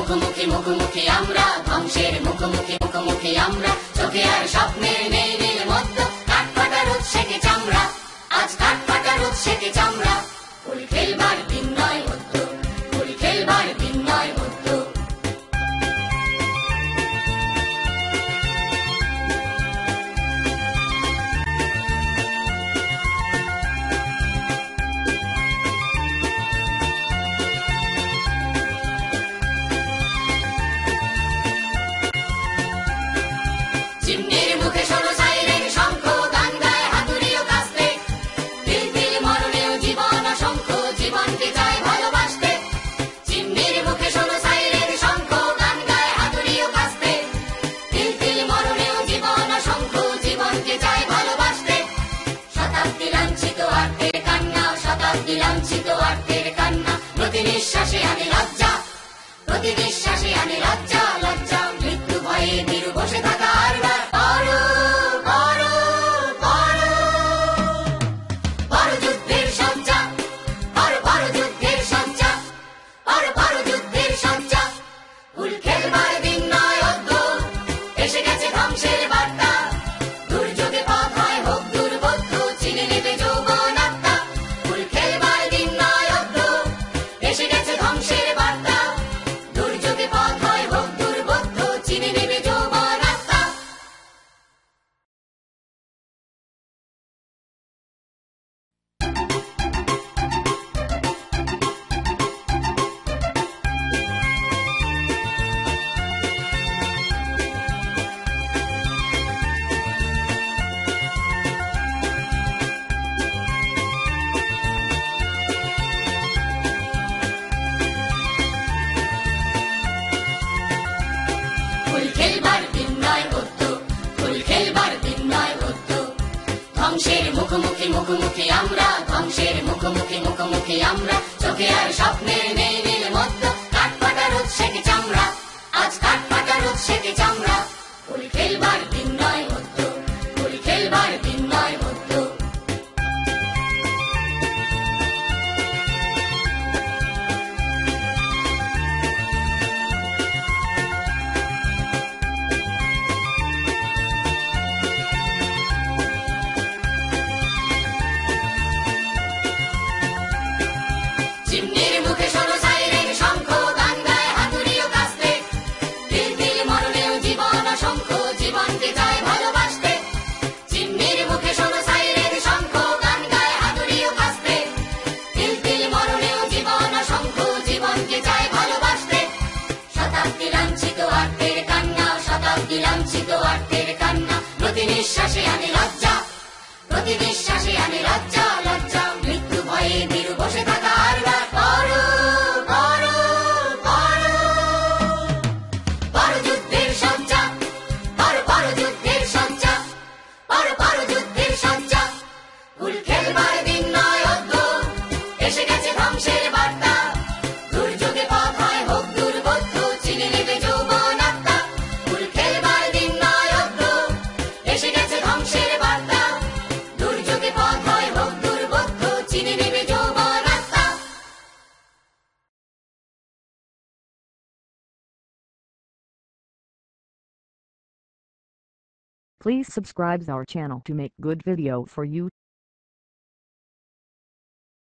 মুখোমুখি মুখোমুখি আমরা, ধ্বংসের মুখোমুখি মুখোমুখি আমরা। চোখে আর স্বপ্নের নেই নীল মধ্য, কাঠফাটা রোদ সেকে চামড়া, আজ কাঠফাটা রোদ সেকে চামড়া। হোলি খেলবার দিন নয় মধ্য, হোলি খেলবার দিন নয় মধ্য। চিমনির মুখে শোনো সাইরেন শঙ্খ, গান গায় হাতুড়িও কাস্তে। তিল তিল মরণেও জীবন অসংখ্য, জীবনকে চায় ভালোবাসতে। চিমনির মুখে শোনো সাইরেন শঙ্খ, গান গায় হাতুড়িও কাস্তে। তিল তিল মরণেও জীবন অসংখ্য, জীবনকে চায় ভালোবাসতে। শতাব্দী লাঞ্ছিত আর্তের কান্না, শতাব্দী লাঞ্ছিত আর্তের কান্না। প্রতি নিঃশ্বাসে আনে লজ্জা, প্রতি নিঃশ্বাসে আনে লজ্জা লজ্জা। মৃত্যু ভয়ে বীরু বসে থাকা আরবার, করো করো করো বড় যুদ্ধের সজ্জা, বড় বড় যুদ্ধের সজ্জা, বড় বড় যুদ্ধের সজ্জা। হুল খেলবার দিন নয় অদ্য, এসে গেছে ধ্বংসের বার্তা। দুর্যোগে পথ হয় হোক দুর্বোধ্য, চিনে নেবে যৌবন আত্মা। হুল খেলবার দিন নয় অদ্য, এসে গেছে ধ্বংসের বার্তা। দুর্যোগে পথ হয় হোক দুর্বোধ্য, চিনে নেবে যৌবন আত্মা। হুল খেলবার দিন নয় অদ্য, হুল খেলবার দিন নয় অদ্য। ধ্বংসের মুখোমুখি মুখোমুখি আমরা, ধ্বংসের মুখোমুখি মুখোমুখি আমরা। চোখে আর স্বপ্নের নেই নীল মধ্য, কাঠফাটা রোদ সেকে চামড়া, আজ কাঠফাটা রোদ সেকে চামড়া। হুল খেলবার দিন নয় অদ্য, হুল খেলবার দিন নয় অদ্য। চিমনির মুখে শোনো সাইরেন শঙ্খ, গান গায় হাতুড়িও কাস্তে। তিল তিল মরণেও জীবন অসংখ্য, জীবনকে চায় ভালোবাসতে। চিমনির মুখে শোনো সাইরেন শঙ্খ, গান গায় হাতুড়িও কাস্তে। তিল তিল মরণেও জীবন অসংখ্য, জীবনকে চায় ভালোবাসতে। শতাব্দী লাঞ্ছিত আর্তের কান্না, শতাব্দী লাঞ্ছিত আর্তের কান্না। প্রতি নিঃশ্বাসে আনে লজ্জা, প্রতি নিঃশ্বাসে আনে লজ্জা লজ্জা। মৃত্যু ভয়ে বীরু বসে থাকা আরবার, করো করো করো বড় যুদ্ধের সজ্জা, বড় বড় যুদ্ধের সজ্জা, বড় বড় যুদ্ধের সজ্জা। হুল খেলবার দিন নয় অদ্য, এসে গেছে ধ্বংসের বার্তা। দুর্যোগে পথ হয় হোক দুর্বোধ্য, চিনে নেবে যৌবন আত্মা। হুল খেলবার দিন নয় অদ্য, এসে গেছে ধ্বংসের বার্তা। দুর্যোগে পথ হয় হোক দুর্বোধ্য, চিনে নেবে যৌবন আত্মা। Please subscribe our channel to make good video for you.